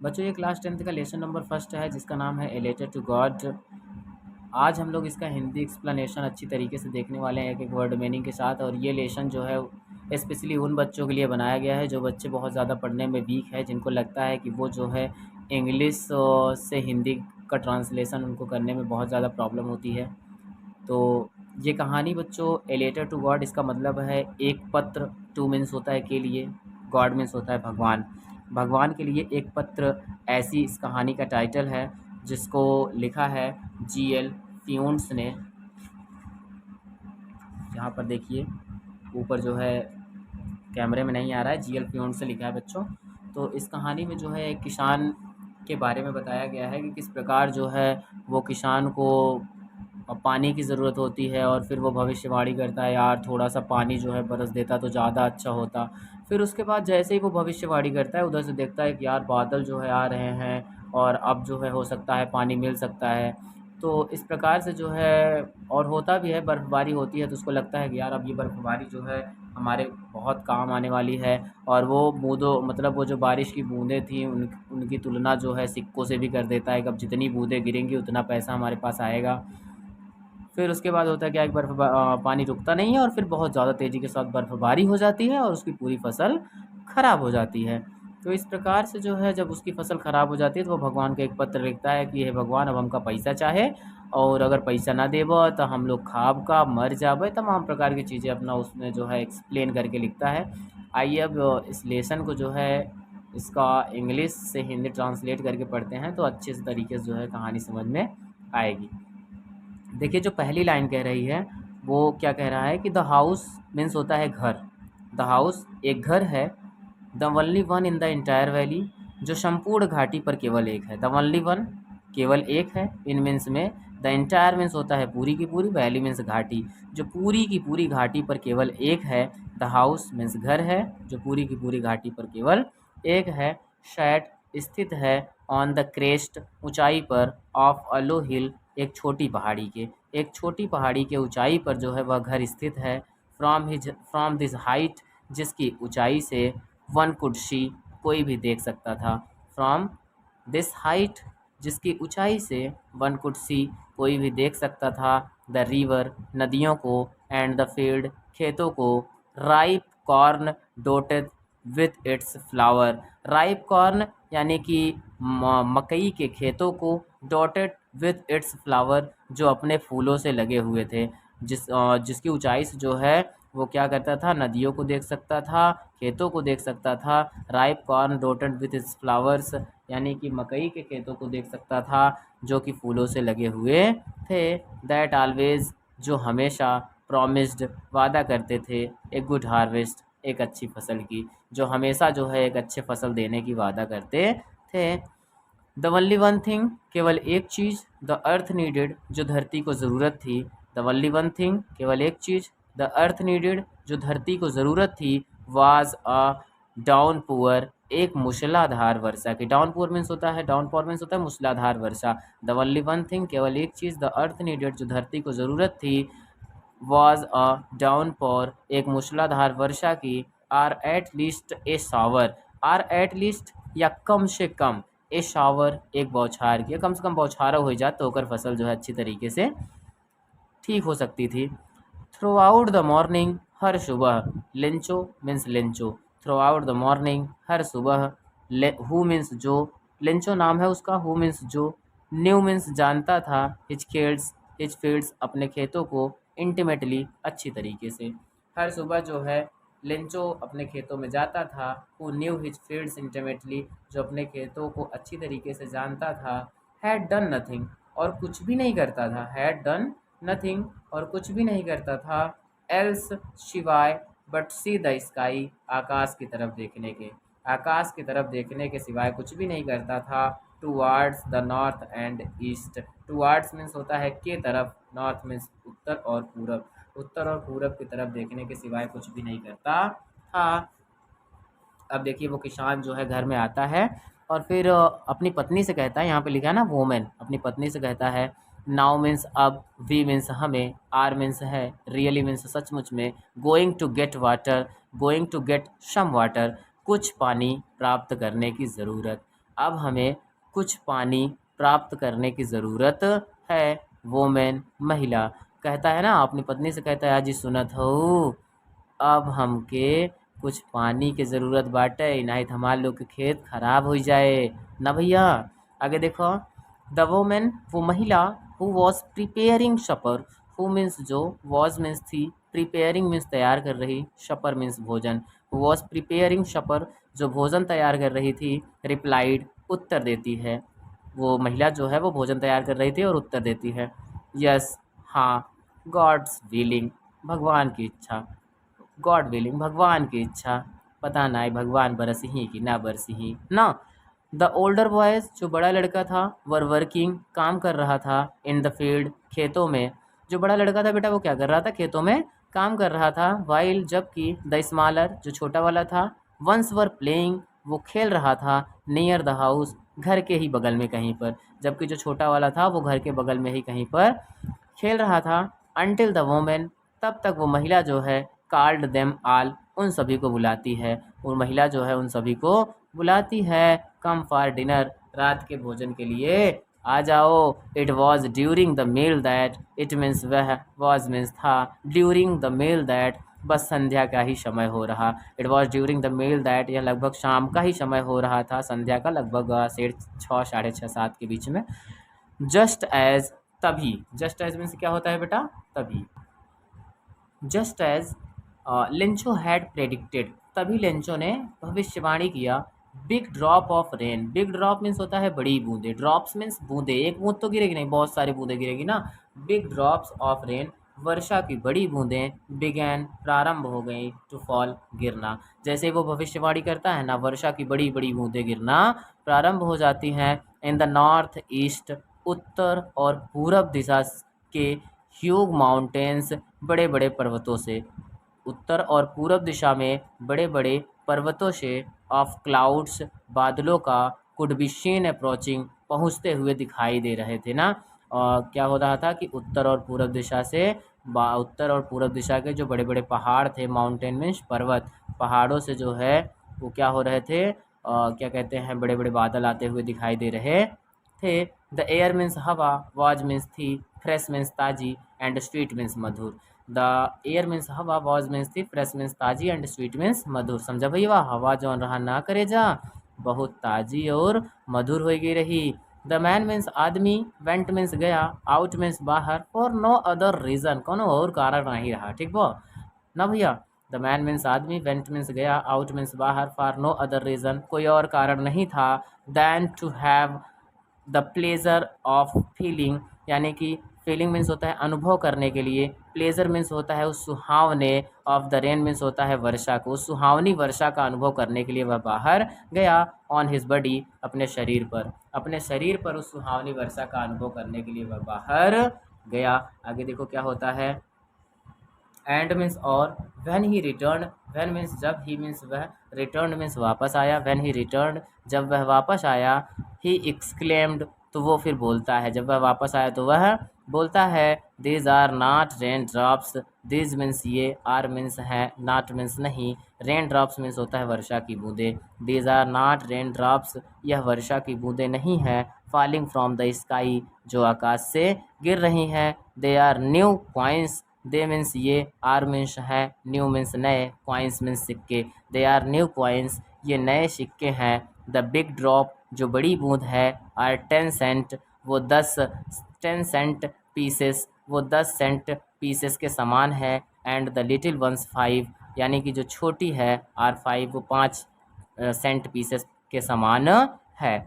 बच्चों ये class 10th का लेसन नंबर फर्स्ट है जिसका नाम है ए लेटर टू गॉड। आज हम लोग इसका हिंदी एक्सप्लेनेशन अच्छी तरीके से देखने वाले हैं एक एक वर्ड मीनिंग के साथ। और ये लेसन जो है स्पेशली उन बच्चों के लिए बनाया गया है जो बच्चे बहुत ज़्यादा पढ़ने में वीक है, जिनको लगता है कि वो जो है इंग्लिश से हिंदी का ट्रांसलेशन उनको करने में बहुत ज़्यादा प्रॉब्लम होती है। तो ये कहानी बच्चों ए लेटर टू गॉड, इसका मतलब है एक पत्र। टू मीन्स होता है के लिए, गॉड मीन्स होता है भगवान। भगवान के लिए एक पत्र, ऐसी इस कहानी का टाइटल है जिसको लिखा है जी.एल. फ्यून्स ने। यहाँ पर देखिए ऊपर जो है कैमरे में नहीं आ रहा है, जी.एल. फ्यून्स से लिखा है बच्चों। तो इस कहानी में जो है एक किसान के बारे में बताया गया है कि किस प्रकार जो है वो किसान को पानी की ज़रूरत होती है और फिर वो भविष्यवाणी करता है, यार थोड़ा सा पानी जो है बरस देता तो ज़्यादा अच्छा होता। फिर उसके बाद जैसे ही वो भविष्यवाणी करता है उधर से देखता है कि यार बादल जो है आ रहे हैं और अब जो है हो सकता है पानी मिल सकता है। तो इस प्रकार से जो है और होता भी है, बर्फ़बारी होती है तो उसको लगता है कि यार अब ये बर्फ़बारी जो है हमारे बहुत काम आने वाली है। और वो बूँदों मतलब वो जो बारिश की बूँदें थी उनकी तुलना जो है सिक्कों से भी कर देता है कि अब जितनी बूँदें गिरेंगी उतना पैसा हमारे पास आएगा। फिर उसके बाद होता है क्या, एक पानी रुकता नहीं है और फिर बहुत ज़्यादा तेज़ी के साथ बर्फ़बारी हो जाती है और उसकी पूरी फ़सल ख़राब हो जाती है। तो इस प्रकार से जो है जब उसकी फ़सल ख़राब हो जाती है तो वो भगवान को एक पत्र लिखता है कि हे भगवान अब हमका पैसा चाहे, और अगर पैसा ना देबो तो हम लोग खाब का मर जाबे, तमाम प्रकार की चीज़ें अपना उसमें जो है एक्सप्लेन करके लिखता है। आइए अब इस लेसन को जो है इसका इंग्लिश से हिंदी ट्रांसलेट करके पढ़ते हैं तो अच्छे से तरीके से जो है कहानी समझ में आएगी। देखिए जो पहली लाइन कह रही है वो क्या कह रहा है कि द हाउस मीन्स होता है घर। द हाउस एक घर है। The only one in the entire valley, जो संपूर्ण घाटी पर केवल एक है। द ओनली वन केवल एक है, इन मीन्स में। द इंटायर मीन्स होता है पूरी की पूरी, वैली मीन्स घाटी, जो पूरी की पूरी घाटी पर केवल एक है। द हाउस मीन्स घर है जो पूरी की पूरी घाटी पर केवल एक है। सैट स्थित है, ऑन द क्रेस्ट ऊंचाई पर, ऑफ अ लो हिल एक छोटी पहाड़ी के, एक छोटी पहाड़ी के ऊंचाई पर जो है वह घर स्थित है। फ्रॉम दिस हाइट, जिसकी ऊंचाई से वन कुड सी कोई भी देख सकता था। फ्रॉम दिस हाइट, जिसकी ऊंचाई से वन कुड सी कोई भी देख सकता था। द रिवर नदियों को, एंड द फील्ड खेतों को, ripe corn डोटेड with its flower, ripe corn यानी कि मकई के खेतों को, डॉटेड विथ इट्स फ्लावर जो अपने फूलों से लगे हुए थे। जिसकी ऊंचाई से जो है वो क्या करता था, नदियों को देख सकता था, खेतों को देख सकता था। Ripe corn dotted with its flowers यानी कि मकई के खेतों को देख सकता था जो कि फूलों से लगे हुए थे। दैट ऑलवेज, जो हमेशा, प्रॉमिस्ड वादा करते थे, एक गुड हार्वेस्ट एक अच्छी फसल की, जो हमेशा जो है एक अच्छे फसल देने की वादा करते थे। द ओनली वन थिंग, केवल एक चीज़, द अर्थ नीडेड, जो धरती को ज़रूरत थी। द ओनली वन थिंग, केवल एक चीज़, द अर्थ नीडेड, जो धरती को ज़रूरत थी। वाज अ डाउन पुअर, एक मूसलाधार वर्षा की। डाउन पुअर मीन्स होता है, डाउन पुअर मीन्स होता है मूसलाधार वर्षा। द ओनली वन थिंग, केवल एक चीज़, द अर्थ नीडेड, जो धरती को ज़रूरत थी। वॉज अ डाउन पॉर, एक मूसलाधार वर्षा की। Or at least a shower, or at least या कम से कम, ए शावर एक बौछार की, कम से कम बौछारा हो जाए तो होकर फसल जो है अच्छी तरीके से ठीक हो सकती थी। थ्रू आउट द मॉर्निंग, हर सुबह। Lencho means Lencho, throughout the morning हर सुबह। हु मीन्स जो, लेंचो नाम है उसका, हु मीन्स जो। न्यू मीन्स जानता था। हिज फील्ड्स अपने खेतों को। इंटीमेटली अच्छी तरीके से। हर सुबह जो है लेंचो अपने खेतों में जाता था। Who knew his fields intimately, जो अपने खेतों को अच्छी तरीके से जानता था। हैड डन नथिंग, और कुछ भी नहीं करता था। हैड डन नथिंग, और कुछ भी नहीं करता था। एल्स शिवाय, बट सी द स्काई, आकाश की तरफ देखने के, आकाश की तरफ देखने के सिवाय कुछ भी नहीं करता था। Towards the north and east, towards means होता है के तरफ, नॉर्थ मीन्स उत्तर और पूरब, उत्तर और पूरब की तरफ देखने के सिवाय कुछ भी नहीं करता था। अब देखिए वो किसान जो है घर में आता है और फिर अपनी पत्नी से कहता है, यहाँ पे लिखा है ना वोमेन, अपनी पत्नी से कहता है। नाउ मीन्स अब, वी मीन्स हमें, आर मीन्स है, रियली मीन्स सचमुच में, going to get water, going to get some water, कुछ पानी प्राप्त करने की ज़रूरत। अब हमें कुछ पानी प्राप्त करने की ज़रूरत है। वोमेन महिला कहता है ना, अपनी पत्नी से कहता है, आजी सुनत हो, अब हमके कुछ पानी के ज़रूरत बाटे, नहीं तो हमारे लोग के खेत खराब हो जाए ना भैया। आगे देखो, द वोमेन वो महिला, who was preparing supper, who means जो, वॉज मीन्स थी, प्रिपेयरिंग मीन्स तैयार कर रही, शपर मीन्स भोजन, वॉज प्रिपेयरिंग शपर जो भोजन तैयार कर रही थी, रिप्लाइड उत्तर देती है। वो महिला जो है वो भोजन तैयार कर रही थी और उत्तर देती है, यस हाँ, गॉड्स विलिंग भगवान की इच्छा, गॉड विलिंग भगवान की इच्छा, पता नहीं भगवान बरसी ही कि ना बरसी ही ना। द ओल्डर बॉयज जो बड़ा लड़का था, वर वर्किंग काम कर रहा था, इन द फील्ड खेतों में। जो बड़ा लड़का था बेटा वो क्या कर रहा था, खेतों में काम कर रहा था। वाइल जबकि द स्मॉलर जो छोटा वाला था, वंस वर प्लेइंग वो खेल रहा था, नियर द हाउस घर के ही बगल में कहीं पर। जबकि जो छोटा वाला था वो घर के बगल में ही कहीं पर खेल रहा था। अनटिल द वोमेन तब तक वो महिला जो है, कॉल्ड देम ऑल उन सभी को बुलाती है। और महिला जो है उन सभी को बुलाती है, कम फॉर डिनर रात के भोजन के लिए आ जाओ। It was during the meal that, it means वह, वॉज मीन्स था, ड्यूरिंग द मील दैट बस संध्या का ही समय हो रहा। It was during the meal that यह लगभग शाम का ही समय हो रहा था, संध्या का लगभग 6:30 साढ़े 6 7 के बीच में। जस्ट एज तभी, जस्ट एज मीन्स क्या होता है बेटा, तभी। Just as Lencho had predicted तभी लेंचो ने भविष्यवाणी किया। Big drop of rain, big drop means होता है बड़ी बूंदे, ड्रॉप्स मीन्स बूंदे, एक बूंद तो गिरेगी नहीं, बहुत सारी बूंदें गिरेगी ना। बिग ड्रॉप्स ऑफ रेन वर्षा की बड़ी बूंदें, बिगैन प्रारंभ हो गई, टू फॉल गिरना। जैसे वो भविष्यवाणी करता है ना, वर्षा की बड़ी बड़ी बूंदें गिरना प्रारंभ हो जाती हैं। इन द नॉर्थ ईस्ट उत्तर और पूरब दिशा के ह्यूग माउंटेन्स बड़े बड़े पर्वतों से, उत्तर और पूरब दिशा में बड़े बड़े पर्वतों से, ऑफ क्लाउड्स बादलों का, कुड बी सीन अप्रोचिंग पहुँचते हुए दिखाई दे रहे थे ना। क्या हो रहा था कि उत्तर और पूरब दिशा से, उत्तर और पूरब दिशा के जो बड़े बड़े पहाड़ थे, माउंटेन मीन्स पर्वत, पहाड़ों से जो है वो क्या हो रहे थे, क्या कहते हैं, बड़े बड़े बादल आते हुए दिखाई दे रहे थे। द एयर मीन्स हवा, वाज मीन्स थी, फ्रेश मीन्स ताज़ी, and sweet means Madhur. The air means हवा, वाज मीन्स थी, फ्रेश मीन्स ताज़ी, एंड स्वीट मीन्स मधुर। समझा भैया, हवा जौन रहा ना करे जा, बहुत ताज़ी और मधुर हो गई रही। द मैन मीन्स आदमी, वेंट मीन्स गया, आउट मीन्स बाहर, फॉर नो अदर रीज़न कोनो और कारण नहीं रहा, ठीक बो ना भैया। द मैन मीन्स आदमी, वेंट मीन्स गया, आउट मीन्स बाहर, फॉर नो अदर रीज़न कोई और कारण नहीं था, than to have the pleasure of feeling, यानी कि फीलिंग मीन्स होता है अनुभव करने के लिए, प्लेजर मीन्स होता है उस सुहावने, ऑफ द रेन मीन्स होता है वर्षा को, उस सुहावनी वर्षा का अनुभव करने के लिए वह बाहर गया। ऑन हिज बॉडी अपने शरीर पर, अपने शरीर पर उस सुहावनी वर्षा का अनुभव करने के लिए वह बाहर गया। आगे देखो क्या होता है, एंड मीन्स और, when he return, when means जब, ही मीन्स वह, रिटर्न मीन्स वापस आया, व्हेन ही रिटर्न जब वह वापस आया, ही एक्सक्लेम्ड तो वो फिर बोलता है, जब वह वापस आया तो वह बोलता है, these are not rain drops, these means ये, आर मीन्स है, नॉट मीन्स नहीं, रेन ड्रॉप्स मीन्स होता है वर्षा की बूंदें, these are not rain drops यह वर्षा की बूंदें नहीं हैं, फॉलिंग फ्रॉम द स्काई जो आकाश से गिर रही हैं, they are new coins, they means ये, आर मीन्स है, न्यू मीन्स नए, कॉइन्स मीन्स सिक्के, दे आर न्यू कॉइन्स ये नए सिक्के हैं। द बिग ड्रॉप जो बड़ी बूंद है, आर 10 सेंट वो 10 सेंट पीसेस वो 10 सेंट पीसेस के समान है, एंड द लिटिल वंस 5 यानी कि जो छोटी है आर 5 वो 5 सेंट पीसेस के समान है।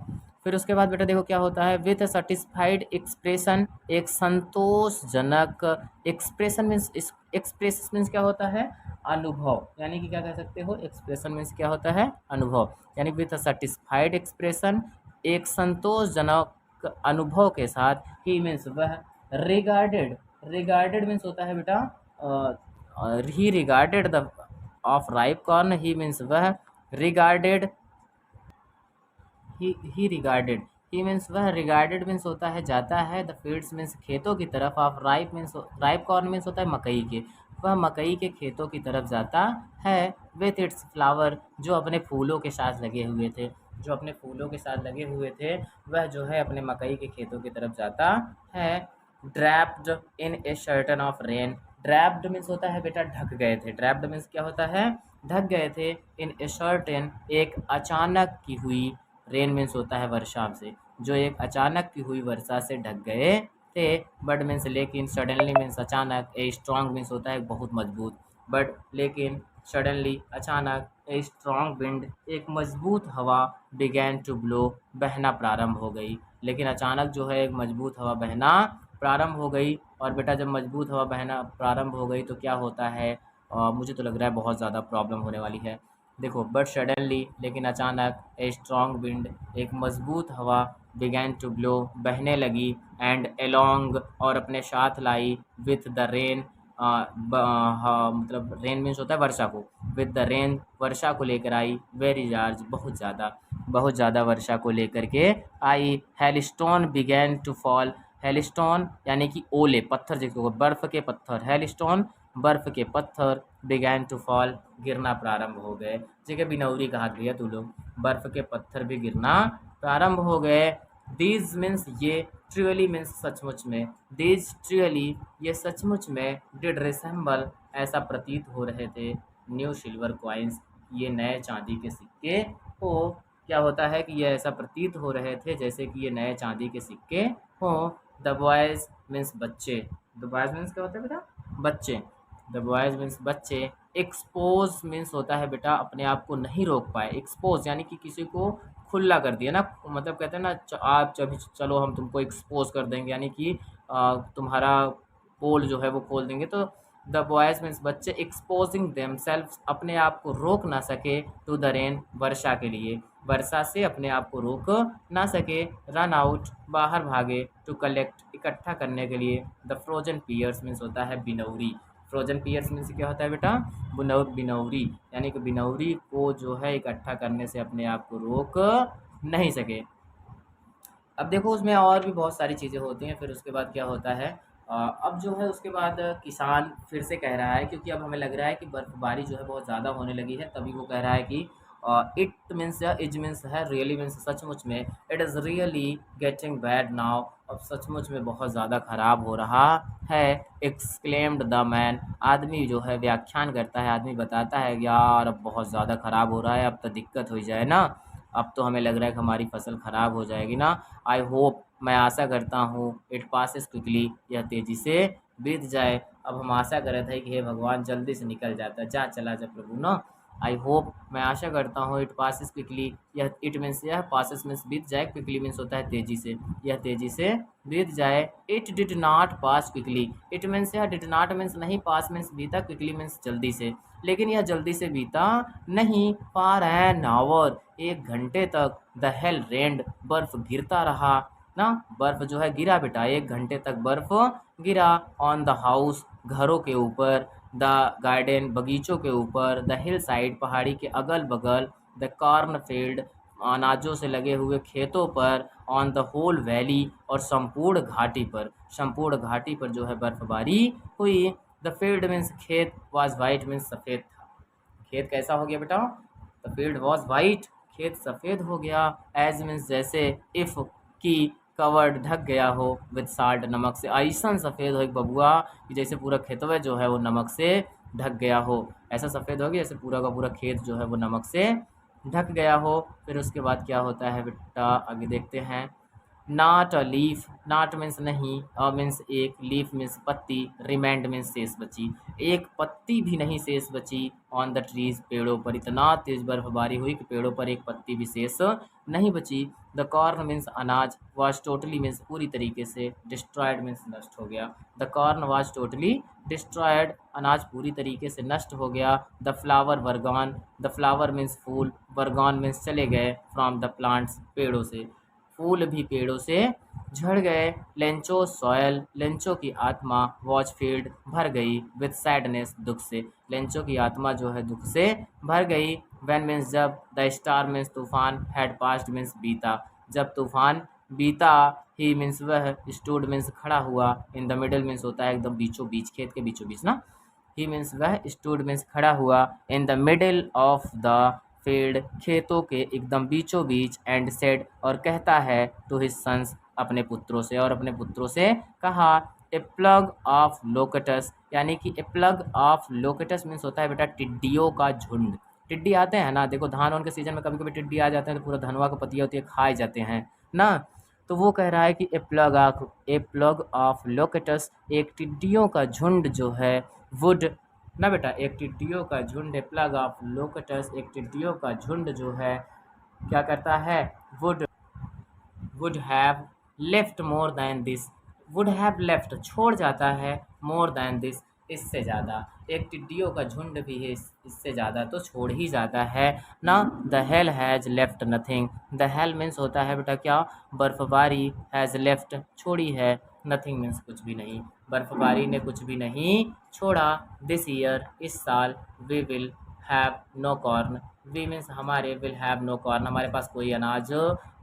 फिर उसके बाद बेटा देखो क्या होता है, विथ सेटिस्फाइड एक्सप्रेशन एक संतोषजनक, एक्सप्रेशन मीन्स, एक्सप्रेस मीन्स क्या होता है, अनुभव, यानी कि क्या कह सकते हो, एक्सप्रेशन मीन्स क्या होता है, अनुभव, यानी विथ सेटिस्फाइड एक्सप्रेशन एक संतोषजनक अनुभव के साथ, ही मीन्स वह, रिगार्डेड, रिगार्डेड मीन्स होता है बेटा, he regarded the of ripe corn, he means वह, regarded, he regarded, he means वह, रिगार्डेड मीन्स होता है जाता है, द फील्ड्स मीन्स खेतों की तरफ, of ripe means, ripe corn means होता है मकई के, वह मकई के खेतों की तरफ जाता है, विथ इट्स फ्लावर जो अपने फूलों के साथ लगे हुए थे, जो अपने फूलों के साथ लगे हुए थे वह जो है अपने मकई के खेतों की तरफ जाता है। Draped in A Sheraton of rain. Draped means होता है बेटा ढक गए थे। ड्रैप्ड मीन्स क्या होता है? ढक गए थे। इन ए शर्टन एक अचानक की हुई, रेन मीन्स होता है वर्षा से, जो एक अचानक की हुई वर्षा से ढक गए थे। बट मीन्स लेकिन, सडनली मीन्स अचानक, ए स्ट्रॉन्ग मीन्स होता है बहुत मजबूत, बट लेकिन, सडनली अचानक, ए स्ट्रॉन्ग विंड एक मजबूत हवा, बिगैन टू ब्लो बहना प्रारंभ हो गई। लेकिन अचानक जो है एक मजबूत हवा बहना प्रारंभ हो गई। और बेटा जब मजबूत हवा बहना प्रारंभ हो गई तो क्या होता है? मुझे तो लग रहा है बहुत ज़्यादा प्रॉब्लम होने वाली है। देखो, बट सडनली लेकिन अचानक, ए स्ट्रॉन्ग विंड एक मजबूत हवा, बिगैन टू ब्लो बहने लगी, एंड एलोंग और अपने साथ लाई, विथ द रेन, मतलब रेन मीन्स होता है वर्षा को, विद द रेन वर्षा को लेकर आई, वेरी लार्ज बहुत ज़्यादा वर्षा को लेकर के आई। Hailstones began to fall. Hailstones यानी कि ओले, पत्थर जिसको बर्फ़ के पत्थर, हेलस्टोन बर्फ़ के पत्थर, बिगैन टू फॉल गिरना प्रारंभ हो गए। जगह बिनौरी कहा गया तू लोग, बर्फ़ के पत्थर भी गिरना प्रारंभ हो गए। दीज मीन्स ये, ट्रियली मीन्स सचमुच में, दीज ट्रियली ये सचमुच में, डिड रिसेंबल ऐसा प्रतीत हो रहे थे, न्यू सिल्वर कॉइन्स ये नए चांदी के सिक्के हो। क्या होता है कि ये ऐसा प्रतीत हो रहे थे जैसे कि ये नए चांदी के सिक्के हों। द बॉयज़ मीन्स बच्चे, द बॉयज़ मीन्स क्या होता है बेटा? बच्चे। द बॉयज़ मीन्स बच्चे। एक्सपोज मीन्स होता है बेटा अपने आप को नहीं रोक पाए। एक्सपोज यानी कि किसी को खुला कर दिया ना, मतलब कहते हैं ना आप जब चलो हम तुमको एक्सपोज कर देंगे, यानी कि तुम्हारा पोल जो है वो खोल देंगे। तो द बॉयज़ मीन्स बच्चे, एक्सपोजिंग देमसेल्व्स अपने आप को रोक ना सके, टू द रेन वर्षा के लिए, वर्षा से अपने आप को रोक ना सके। रन आउट बाहर भागे, टू कलेक्ट इकट्ठा करने के लिए, द फ्रोजन पियर्स मीन्स होता है बिनौरी। फ्रोजन पियर्स मीन्स क्या होता है बेटा? बिनौरी, यानी कि बिनौरी को जो है इकट्ठा करने से अपने आप को रोक नहीं सके। अब देखो उसमें और भी बहुत सारी चीज़ें होती हैं। फिर उसके बाद क्या होता है, अब जो है उसके बाद किसान फिर से कह रहा है, क्योंकि अब हमें लग रहा है कि बर्फ़बारी जो है बहुत ज़्यादा होने लगी है, तभी वो कह रहा है कि इट मीन्स या इज मीन्स है रियली मीन्स सचमुच में, it is really getting bad now अब सचमुच में बहुत ज़्यादा ख़राब हो रहा है। एक्सक्लेम्ड द मैन आदमी जो है व्याख्यान करता है, आदमी बताता है यार अब बहुत ज़्यादा ख़राब हो रहा है, अब तो दिक्कत हो जाए ना, अब तो हमें लग रहा है कि हमारी फसल ख़राब हो जाएगी ना। आई होप मैं आशा करता हूँ, इट पासिस क्विकली यह तेज़ी से बीत जाए। अब हम आशा कर रहे थे कि हे भगवान जल्दी से निकल जाता, जा चला जा प्रभु ना। आई होप मैं आशा करता हूँ, इट पासिस क्विकली, यह इट मीन्स यह पासिस मीन्स बीत जाए, क्विकली मीन्स होता है तेज़ी से, यह तेज़ी से बीत जाए। It did not pass quickly, it means यह डिड नॉट मीन्स नहीं, पास मीन्स बीता, क्विकली मीन्स जल्दी से, लेकिन यह जल्दी से बीता नहीं। फॉर एन आवर एक घंटे तक, द हेल रेंड बर्फ गिरता रहा ना, बर्फ जो है गिरा बेटा, एक घंटे तक बर्फ गिरा। ऑन द हाउस घरों के ऊपर, द गार्डन बगीचों के ऊपर, द हिल साइड पहाड़ी के अगल बगल, द कॉर्न फील्ड अनाजों से लगे हुए खेतों पर, ऑन द होल वैली और संपूर्ण घाटी पर, संपूर्ण घाटी पर जो है बर्फबारी हुई। द फील्ड मीन्स खेत, वाज वाइट मीन्स सफ़ेद था। खेत कैसा हो गया बेटा? द फील्ड वॉज वाइट, खेत सफ़ेद हो गया। एज मीन्स जैसे, इफ़ की, कवर्ड ढक गया हो, विद साल्ट नमक से, ऐसा सफ़ेद हो एक बबुआ कि जैसे पूरा खेतवा जो है वो नमक से ढक गया हो, ऐसा सफ़ेद हो गया जैसे पूरा का पूरा खेत जो है वो नमक से ढक गया हो। फिर उसके बाद क्या होता है बेटा, आगे देखते हैं। Not a leaf, not means नहीं, अ मीन्स एक, लीफ मीन्स पत्ती, रिमेंड मीन्स शेष बची, एक पत्ती भी नहीं शेष बची। ऑन द ट्रीज पेड़ों पर, इतना तेज बर्फबारी हुई कि पेड़ों पर एक पत्ती भी शेष नहीं बची। द कॉर्न मीन्स अनाज, वाज टोटली मीन्स पूरी तरीके से, डिस्ट्रॉयड मीन्स नष्ट हो गया। The corn was totally destroyed, अनाज पूरी तरीके से नष्ट हो गया। The flower were gone, the flower means फूल, वर्गॉन मीन्स चले गए, फ्रॉम द प्लांट्स पेड़ों से, फूल भी पेड़ों से झड़ गए। लेंचो सॉयल, लेंचो की आत्मा, वॉच फील्ड भर गई, विद सैडनेस दुख से, लेंचो की आत्मा जो है दुख से भर गई। व्हेन मीन्स जब, द स्टार मीन्स तूफान, हैड पास्ट मीन्स बीता, जब तूफान बीता। ही मीन्स वह, स्टूड मीन्स खड़ा हुआ, इन द मिडल मीन्स होता है एकदम बीचों बीच, खेत के बीचों बीच ना। ही मीन्स वह, स्टूड मीन्स खड़ा हुआ, in the middle of the field, खेतों के एकदम बीचों बीच, एंड सेड और कहता है, टू हिज सन्स अपने पुत्रों से, और अपने पुत्रों से कहा, ए प्लग ऑफ लोकटस, यानी कि ए प्लग ऑफ लोकटस मीन्स होता है बेटा टिड्डियों का झुंड। टिड्डी आते हैं ना, देखो धान के सीजन में कभी कभी टिड्डी आ जाते हैं तो पूरा धनवा का पत्तियाँ होती है, खाए जाते हैं ना। तो वो कह रहा है कि ए प्लग ऑफ लोकटस, एक टिड्डियों का झुंड जो है, वुड ना बेटा, एक टिड्डियों का झुंड, प्लग ऑफ लोकटस, एक टिड्डियों का झुंड जो है क्या करता है, would have left more than this, would have left छोड़ जाता है, मोर देन दिस इससे ज़्यादा, एक टिड्डियों का झुंड भी है इससे ज़्यादा तो छोड़ ही जाता है ना। The hell has left nothing, the hell means होता है बेटा क्या, बर्फबारी, हैज़ लेफ्ट छोड़ी है, नथिंग मीन्स कुछ भी नहीं, बर्फबारी ने कुछ भी नहीं छोड़ा। दिस ईयर इस साल, we will have no corn, we means हमारे, विल हैव नो कॉर्न हमारे पास कोई अनाज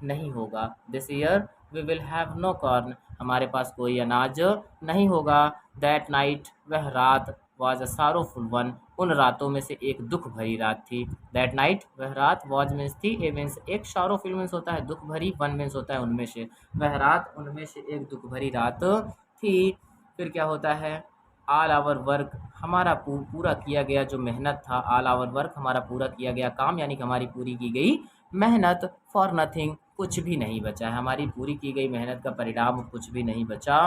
नहीं होगा। This year we will have no corn हमारे पास कोई अनाज नहीं होगा। दैट नाइट वह रात, वॉज अ सारोफुल वन उन रातों में से एक दुख भरी रात थी। दैट नाइट वह रात, वॉज मीन्स थी, ए मीन्स एक, सारोफुल मीन्स होता है दुख भरी, वन मीन्स होता है उनमें से, वह रात उनमें से एक दुख भरी रात थी। फिर क्या होता है, ऑल आवर वर्क हमारा पूरा किया गया जो मेहनत था, ऑल आवर वर्क हमारा पूरा किया गया काम, यानी कि हमारी पूरी की गई मेहनत, फॉर नथिंग कुछ भी नहीं बचा है, हमारी पूरी की गई मेहनत का परिणाम कुछ भी नहीं बचा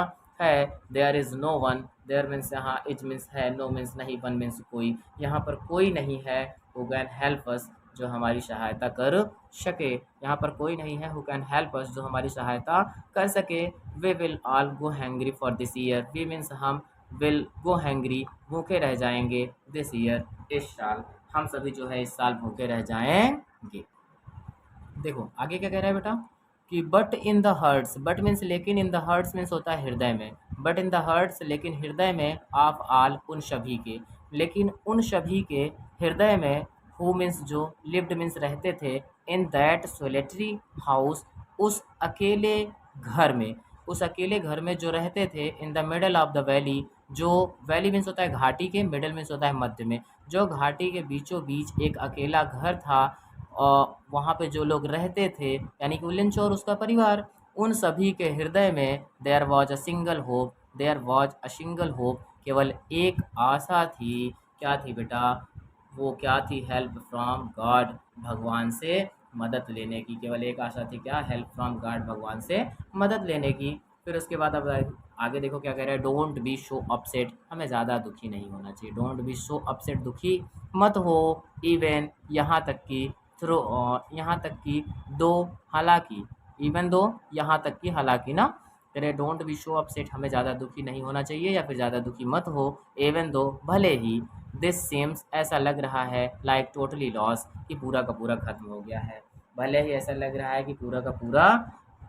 है। There is no one, there means यहाँ, इज मीन्स है, नो मीन्स नहीं, वन मीन्स कोई, यहाँ पर कोई नहीं है, हु कैन हेल्प अस जो हमारी सहायता कर सके, यहाँ पर कोई नहीं है हु कैन हेल्प अस जो हमारी सहायता कर सके। We will all go hungry for this year, we means हम, विल गो हैंग्री भूखे रह जाएंगे, दिस ईयर इस साल, हम सभी जो है इस साल भूखे रह जाएंगे। देखो आगे क्या कह रहा है बेटा कि but in the hearts, but means लेकिन, इन द हर्ट्स मीन्स होता है हृदय में, बट इन द हर्ट्स लेकिन हृदय में, ऑफ आल उन सभी के, लेकिन उन सभी के हृदय में, हु मीन्स जो, लिव्ड मीन्स रहते थे, इन दैट सोलेटरी हाउस उस अकेले घर में, उस अकेले घर में जो रहते थे, in the middle of the valley, जो वैली मीन्स होता है घाटी के, मिडल मीन्स होता है मध्य में, जो घाटी के बीचों बीच एक अकेला घर था, और वहाँ पे जो लोग रहते थे यानी कि विलियम और उसका परिवार, उन सभी के हृदय में, there was a single hope, there was a single hope केवल एक आशा थी, क्या थी बेटा, वो क्या थी, हेल्प फ्रॉम गॉड भगवान से मदद लेने की, केवल एक आशा थी क्या, हेल्प फ्रॉम गॉड भगवान से मदद लेने की। फिर उसके बाद अब आगे देखो क्या कह रहा है, डोंट बी शो अपसेट, हमें ज़्यादा दुखी नहीं होना चाहिए, डोंट बी शो अपसेट दुखी मत हो, इवन यहाँ तक कि थ्रो, यहाँ तक कि दो, हालांकि, इवन दो यहाँ तक कि हालांकि ना, तेरे डोंट बी शो अपसेट हमें ज़्यादा दुखी नहीं होना चाहिए या फिर ज़्यादा दुखी मत हो, एवन दो भले ही, दिस सेम्स ऐसा लग रहा है, लाइक टोटली लॉस कि पूरा का पूरा खत्म हो गया है, भले ही ऐसा लग रहा है कि पूरा का पूरा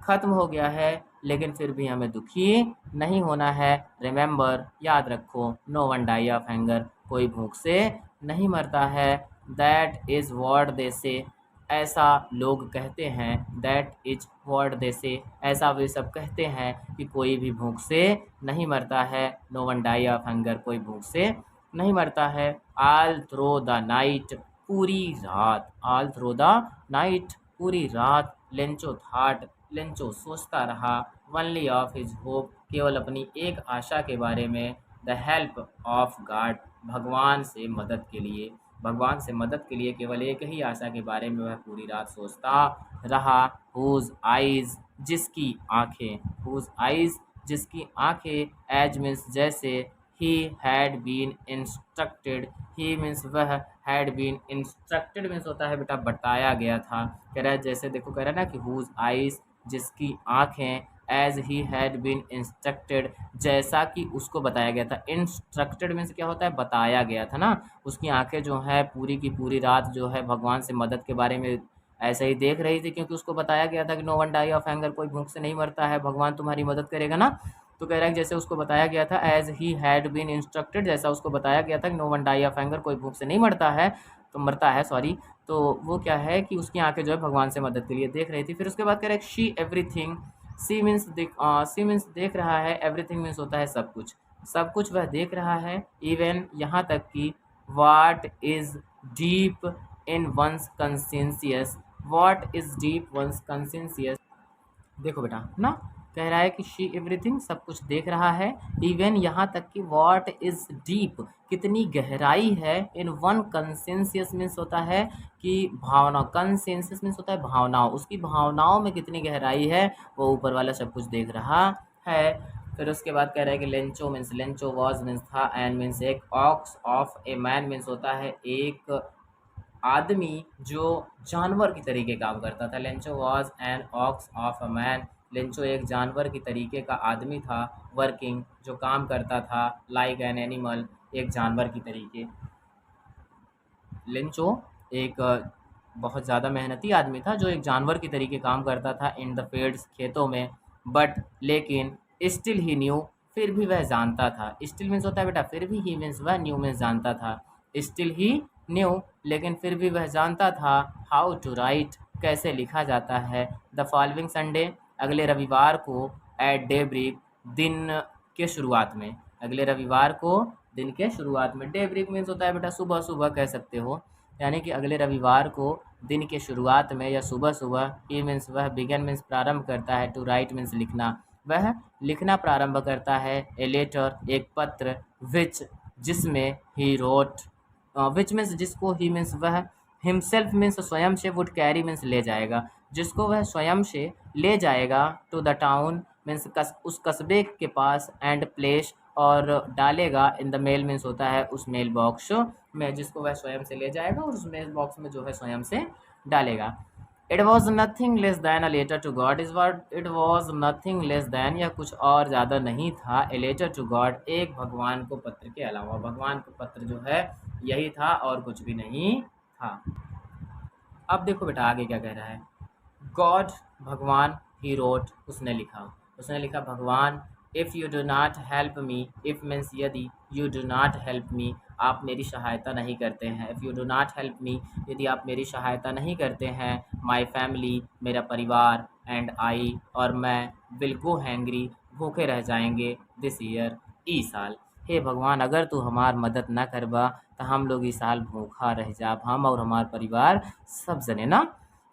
खत्म हो गया है, लेकिन फिर भी हमें दुखी नहीं होना है। रिमेंबर याद रखो, no one die of hunger कोई भूख से नहीं मरता है, दैट इज़ व्हाट दे से ऐसा लोग कहते हैं, दैट इज व्हाट दे से ऐसा वे सब कहते हैं कि कोई भी भूख से नहीं मरता है, no one die of hunger कोई भूख से नहीं मरता है। ऑल थ्रो द नाइट पूरी रात, ऑल थ्रो द नाइट पूरी रात, लेंचो थाट लेंचो सोचता रहा, वनली ऑफ हिज होप केवल अपनी एक आशा के बारे में, द हेल्प ऑफ गॉड भगवान से मदद के लिए, भगवान से मदद के लिए केवल एक ही आशा के बारे में वह पूरी रात सोचता रहा। हुज आइज़ जिसकी आँखें, हुज आइज़ जिसकी आँखें, एज मीन्स जैसे, he had been instructed, he means वह, हैड बीन इंस्ट्रक्टेड मीन्स होता है बेटा बताया गया था, कह रहा है जैसे देखो कह रहा है ना कि हुज आइज़ जिसकी आँखें, as he had been instructed जैसा कि उसको बताया गया था, इंस्ट्रक्टेड मीन्स क्या होता है बताया गया था ना, उसकी आंखें जो है पूरी की पूरी रात जो है भगवान से मदद के बारे में ऐसे ही देख रही थी, क्योंकि उसको बताया गया था कि no one die of hunger कोई भूख से नहीं मरता है, भगवान तुम्हारी मदद करेगा ना। तो कह रहा है जैसे उसको बताया गया था, as he had been instructed जैसा उसको बताया गया था कि no one die of hunger कोई भूख से नहीं मरता है, तो मरता है सॉरी, तो वो क्या है कि उसकी आंखें जो है भगवान से मदद के लिए देख रही थी। फिर उसके बाद कह रहा है शी एवरीथिंग, सी मीन्स देख रहा है, एवरीथिंग मीन्स होता है सब कुछ, सब कुछ वह देख रहा है, इवन यहाँ तक कि what is deep in one's conscience, what is deep one's conscience. देखो बेटा ना, कह रहा है कि शी एवरीथिंग, सब कुछ देख रहा है, इवन यहाँ तक कि व्हाट इज डीप, कितनी गहराई है, इन वन कंसेंसियस मीन्स होता है कि भावना, कंसेंसियस मीन्स होता है भावनाओं, उसकी भावनाओं में कितनी गहराई है, वो ऊपर वाला सब कुछ देख रहा है। फिर उसके बाद कह रहा है कि Lencho means, Lencho was means था, एंड मीन्स एक, ox of a man means होता है एक आदमी जो जानवर की तरीके काम करता था। Lencho was an ox of a man, Lencho एक जानवर की तरीके का आदमी था, वर्किंग जो काम करता था, लाइक एन एनिमल एक जानवर की तरीके। लेंचो एक बहुत ज़्यादा मेहनती आदमी था जो एक जानवर की तरीके काम करता था इन द फील्ड्स खेतों में, बट लेकिन स्टिल ही न्यू, फिर भी वह जानता था। स्टिल मीन्स होता है बेटा फिर भी, ही मीन्स वह, न्यू मीन्स जानता था। स्टिल ही न्यू, लेकिन फिर भी वह जानता था, हाउ टू राइट, कैसे लिखा जाता है, द फॉलोइंग संडे, अगले रविवार को, एट डे ब्रेक, दिन के शुरुआत में, अगले रविवार को दिन के शुरुआत में। डे ब्रेक मीन्स होता है बेटा सुबह सुबह कह सकते हो, यानी कि अगले रविवार को दिन के शुरुआत में या सुबह सुबह। ही मीन्स वह, बिगन मीन्स प्रारंभ करता है, टू राइट मीन्स लिखना, वह लिखना प्रारंभ करता है, ए लेटर एक पत्र, विच जिसमें, ही रोट, विच मीन्स जिसको, ही मीन्स वह, हिमसेल्फ मीन्स स्वयं से, वुड कैरी मीन्स ले जाएगा, जिसको वह स्वयं से ले जाएगा, टू द टाउन मीन्स उस कस्बे के पास, एंड प्लेस और डालेगा, इन द मेल मीन्स होता है उस मेल बॉक्स में, जिसको वह स्वयं से ले जाएगा और उस मेल बॉक्स में जो है स्वयं से डालेगा। It was nothing less than a letter to God, इस word it was nothing less than, यह कुछ और ज़्यादा नहीं था, ए लेटर टू गॉड एक भगवान को पत्र के अलावा, भगवान को पत्र जो है यही था और कुछ भी नहीं था। अब देखो बेटा आगे क्या कह रहा है, गॉड भगवान, ही रोट उसने लिखा, उसने लिखा भगवान, if you do not help me, if means यदि, you do not help me आप मेरी सहायता नहीं करते हैं, if you do not help me यदि आप मेरी सहायता नहीं करते हैं, माई फैमिली मेरा परिवार, एंड आई और मैं, विल गो हैंग्री भूखे रह जाएंगे, दिस ईयर ई साल, हे भगवान अगर तू हमार मदद ना करबा तो हम लोग इस साल भूखा रह जाब, हम और हमार परिवार सब जने ना।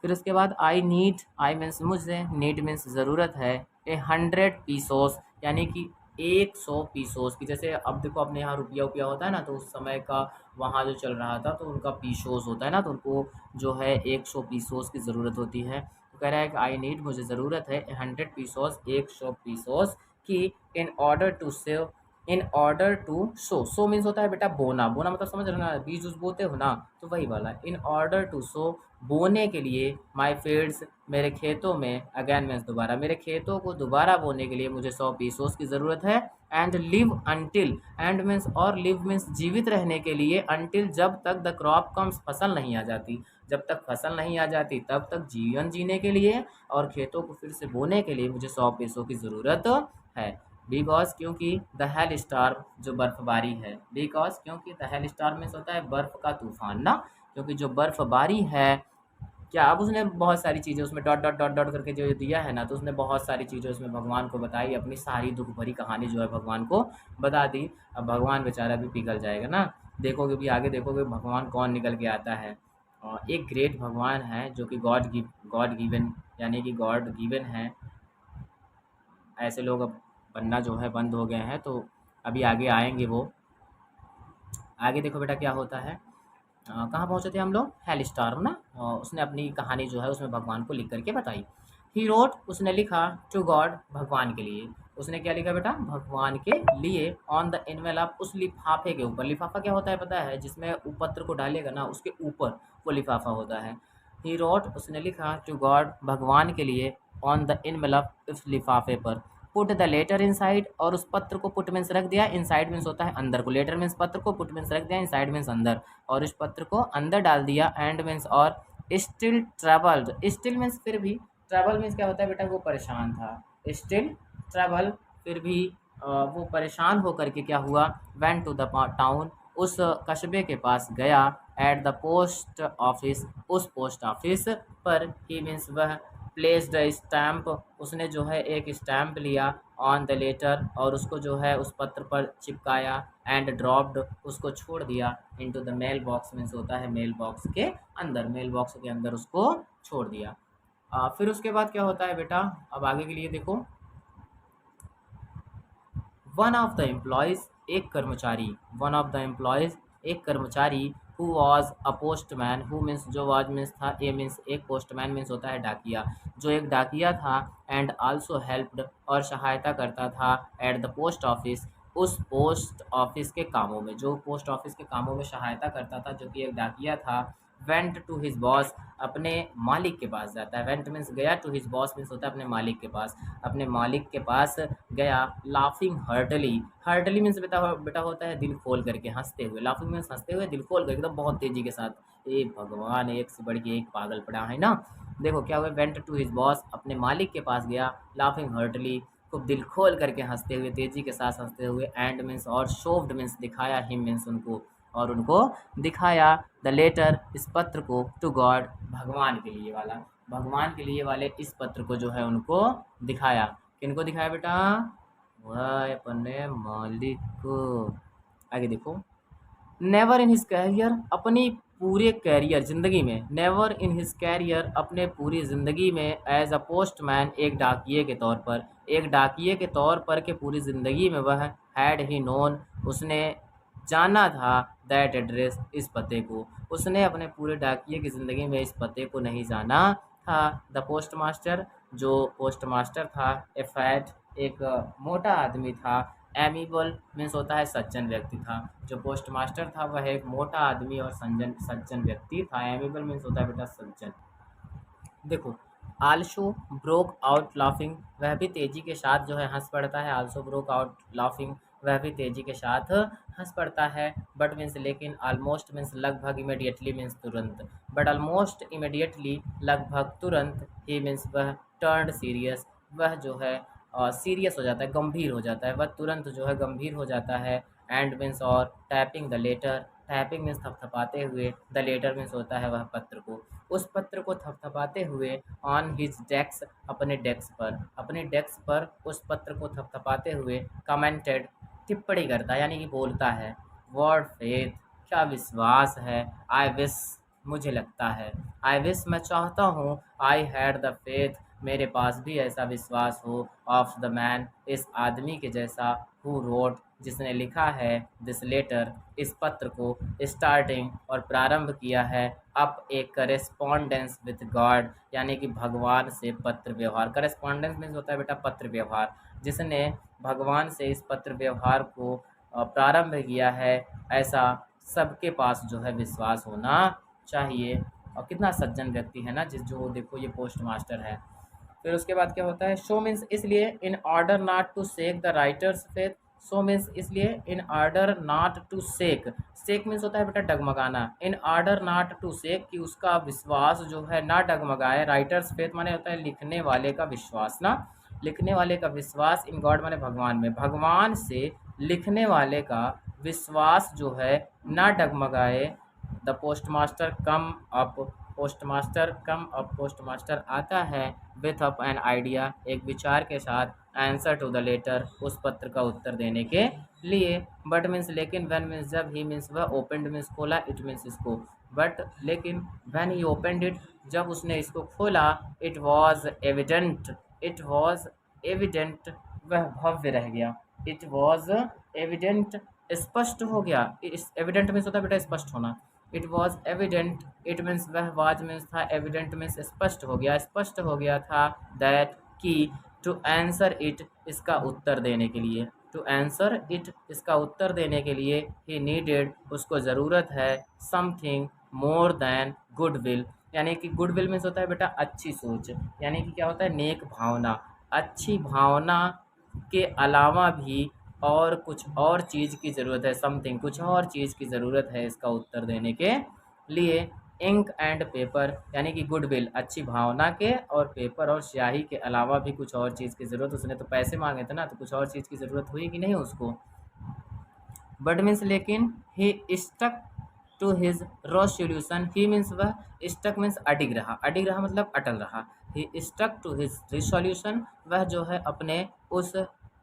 फिर उसके बाद आई नीड, आई मीन्स मुझे, नीड मीन्स ज़रूरत है, 100 पीसोस यानी कि 100 पीसोस की, जैसे अब देखो अपने यहाँ रुपया उपया होता है ना, तो उस समय का वहाँ जो चल रहा था तो उनका पीसोस होता है ना, तो उनको जो है 100 पीसोस की ज़रूरत होती है। तो कह रहा है कि आई नीड मुझे ज़रूरत है 100 पीसोस 100 पीसोस की, in order to save, in order to sow, sow means होता है बेटा बोना, बोना मतलब समझ रहे हो ना, बीज उस बोते हो ना, तो वही वाला, इन ऑर्डर टू सो बोने के लिए, माई फील्ड्स मेरे खेतों में, अगैन मीन्स दोबारा, मेरे खेतों को दोबारा बोने के लिए मुझे 100 पीसोस की ज़रूरत है, and live until, and means और, लिव मीन्स जीवित रहने के लिए, अंटिल जब तक, द क्रॉप कम्स फसल नहीं आ जाती, जब तक फसल नहीं आ जाती तब तक जीवन जीने के लिए और खेतों को फिर से बोने के लिए मुझे 100 पीसों की ज़रूरत है। बिकॉज क्योंकि द हेल स्टार जो बर्फबारी है, बिकॉज क्योंकि द हेल स्टार मीन्स होता है बर्फ़ का तूफान ना, क्योंकि जो बर्फबारी है, क्या अब उसने बहुत सारी चीज़ें उसमें डॉट डॉट डॉट डॉट करके जो दिया है ना, तो उसने बहुत सारी चीज़ें उसमें भगवान को बताई, अपनी सारी दुख भरी कहानी जो है भगवान को बता दी। अब भगवान बेचारा भी पिघल जाएगा ना, देखोगे भी आगे देखोगे भगवान कौन निकल के आता है। और एक ग्रेट भगवान है जो कि गॉड गिवन यानी कि गॉड गिवन है, ऐसे लोग अब बनना जो है बंद हो गए हैं, तो अभी आगे आएंगे वो। आगे देखो बेटा क्या होता है, कहाँ पहुँचे थे हम लोग, हेल स्टार ना, उसने अपनी कहानी जो है उसमें भगवान को लिख करके बताई। ही रोट उसने लिखा, टू गॉड भगवान के लिए, उसने क्या लिखा बेटा भगवान के लिए, ऑन द एनवेलप उस लिफाफे के ऊपर, लिफाफा क्या होता है पता है, जिसमें पत्र को डालेगा ना उसके ऊपर वो लिफाफा होता है। ही रोट उसने लिखा, टू गॉड भगवान के लिए, ऑन द एनवेलप उस लिफाफे पर, पुट द लेटर इनसाइड और उस पत्र को, पुट मीन्स रख दिया, इनसाइड मीन्स होता है अंदर को, लेटर मीन्स पत्र को, पुट मीन्स रख दिया, इनसाइड मीन्स अंदर, और इस पत्र को अंदर डाल दिया, एंड मीन्स और, स्टिल ट्रैवल्ड, स्टिल मीन्स फिर भी, ट्रैवल मीन्स क्या होता है बेटा वो परेशान था, स्टिल ट्रैवल फिर भी वो परेशान होकर के क्या हुआ, वेंट टू द टाउन उस कस्बे के पास गया, एट द पोस्ट ऑफिस उस पोस्ट ऑफिस पर, ही मीन्स वह, प्लेस द स्टैम्प उसने जो है एक स्टैम्प लिया, ऑन द लेटर, और उसको जो है उस पत्र पर चिपकाया, एंड ड्रॉप्ड, उसको छोड़ दिया, into the mail box, means होता है मेल बॉक्स के अंदर, मेल बॉक्स के अंदर उसको छोड़ दिया। फिर उसके बाद क्या होता है बेटा, अब आगे के लिए देखो। वन ऑफ द एम्प्लॉयज, एक कर्मचारी, वन ऑफ द एम्प्लॉयज, एक कर्मचारी, who was a postman, who means जो वॉज मीन्स था, ए मीन्स एक, पोस्टमैन मीन्स होता है डाकिया, जो एक डाकिया था, एंड आल्सो हेल्प्ड, और सहायता करता था, एट द पोस्ट ऑफिस, उस पोस्ट ऑफिस के कामों में, जो पोस्ट ऑफिस के कामों में सहायता करता था, जो कि एक डाकिया था, वेंट टू हिज बॉस, अपने मालिक के पास जाता है, वेंट मीन्स गया, टू हिज बॉस मीन्स होता है अपने मालिक के पास, अपने मालिक के पास गया, लाफिंग हर्टली, हर्टली मीन्स बेटा बेटा होता है दिल खोल करके, हंसते हुए, लाफिंग मीन्स हंसते हुए, दिल खोल करके, एकदम बहुत तेजी के साथ। ए भगवान, एक से बढ़ के एक पागल पड़ा है ना। देखो क्या हुआ, वेंट टू हिज बॉस, अपने मालिक के पास गया, लाफिंग हर्टली, खूब दिल खोल करके हंसते हुए, तेजी के साथ हंसते हुए, एंड मीन्स और, शोव्ड मीन्स दिखाया, हिम मीन्स उनको, और उनको दिखाया, द लेटर, इस पत्र को, टू गॉड, भगवान के लिए वाला, भगवान के लिए वाले इस पत्र को जो है उनको दिखाया। किनको दिखाया बेटा, वह अपने मालिक को। आगे देखो। नेवर इन हिज कैरियर, अपनी पूरे कैरियर ज़िंदगी में, नेवर इन हिज कैरियर, अपने पूरी ज़िंदगी में, एज अ पोस्टमैन, एक डाकिये के तौर पर, एक डाकिये के तौर पर के पूरी ज़िंदगी में वह, हैड ही नोन, उसने जाना था, दैट एड्रेस, इस पते को, उसने अपने पूरे डाकिये की ज़िंदगी में इस पते को नहीं जाना था। द पोस्ट मास्टर, जो पोस्ट मास्टर था, ए फैट, एक मोटा आदमी था, एमिबल मीन्स होता है सज्जन व्यक्ति था, जो पोस्ट मास्टर था वह एक मोटा आदमी और सज्जन व्यक्ति था, एमिबल मीन्स होता है बेटा सज्जन। देखो, आल्सो ब्रोक आउट लाफिंग, वह भी तेजी के साथ जो है हंस पड़ता है, आल्सो ब्रोक आउट लाफिंग, वह भी तेजी के साथ हंस पड़ता है, बट मीन्स लेकिन, ऑलमोस्ट मीन्स लगभग, इमीडिएटली मीन्स तुरंत, बट ऑलमोस्ट इमीडिएटली लगभग तुरंत, ही मीन्स वह, टर्न्ड सीरियस, वह जो है सीरियस हो जाता है, गंभीर हो जाता है, वह तुरंत जो है गंभीर हो जाता है, एंड मीन्स और, tapping the letter, tapping means थपथपाते हुए, द लेटर मीन्स होता है वह पत्र को, उस पत्र को थपथपाते हुए, ऑन हिज डेस्क, अपने डेस्क पर, अपने डेस्क पर उस पत्र को थपथपाते हुए, कमेंटेड, टिप्पणी करता है, यानी कि बोलता है, वर्ड फेथ, क्या विश्वास है, आई विश, मुझे लगता है, आई विश, मैं चाहता हूँ, आई हैड द फेथ, मेरे पास भी ऐसा विश्वास हो, ऑफ द मैन, इस आदमी के जैसा, हु रोट, जिसने लिखा है, दिस लेटर, इस पत्र को, स्टार्टिंग, और प्रारंभ किया है, up A correspondence with God, यानी कि भगवान से पत्र व्यवहार, करेस्पॉन्डेंस मीन्स होता है बेटा पत्र व्यवहार, जिसने भगवान से इस पत्र व्यवहार को प्रारंभ किया है, ऐसा सबके पास जो है विश्वास होना चाहिए। और कितना सज्जन व्यक्ति है ना, जिस जो देखो ये पोस्ट मास्टर है। फिर उसके बाद क्या होता है, शो मीन्स इसलिए, in order not to shake the writer's faith, so means इसलिए, in order not to shake, shake means होता है बेटा डगमगाना, in order not to shake, कि उसका विश्वास जो है ना डगमगाए, राइटर्स फेथ माने होता है लिखने वाले का विश्वास ना, लिखने वाले का विश्वास, इन गॉड माने भगवान में, भगवान से लिखने वाले का विश्वास जो है ना डगमगाए, the postmaster come up, postmaster come up, postmaster आता है, विथ अप एन आइडिया, एक विचार के साथ, आंसर टू द लेटर, उस पत्र का उत्तर देने के लिए, बट मीन्स लेकिन, व्हेन मीन्स जब, ही मीन्स वह, ओपनड मीन्स खोला, इट मीन्स इसको, बट लेकिन, व्हेन ही ओपनड इट, जब उसने इसको खोला, it was evident, it was evident, वह भव्य रह गया, इट वॉज एविडेंट, स्पष्ट हो गया, एविडेंट मीन्स होता है बेटा स्पष्ट होना, it was evident, it means वह वाज मीन्स था, एविडेंट मीन्स स्पष्ट हो गया, स्पष्ट हो गया था, दैट कि, टू आंसर इट, इसका उत्तर देने के लिए, टू आंसर इट, इसका उत्तर देने के लिए, ही नीडेड, उसको ज़रूरत है, समथिंग मोर दैन गुडविल, यानी कि गुडविल मीन्स होता है बेटा अच्छी सोच, यानी कि क्या होता है नेक भावना, अच्छी भावना के अलावा भी और कुछ और चीज़ की ज़रूरत है, समथिंग कुछ और चीज़ की ज़रूरत है इसका उत्तर देने के लिए, इंक एंड पेपर, यानी कि गुडविल अच्छी भावना के, और पेपर और स्याही के अलावा भी कुछ और चीज़ की ज़रूरत, उसने तो पैसे मांगे थे ना, तो कुछ और चीज़ की ज़रूरत हुई कि नहीं उसको, बट मीन्स लेकिन, he stuck to his resolution, he means वह, स्टक मीन्स अडिग रहा, अडिग रहा मतलब अटल रहा, he stuck to his resolution, वह जो है अपने उस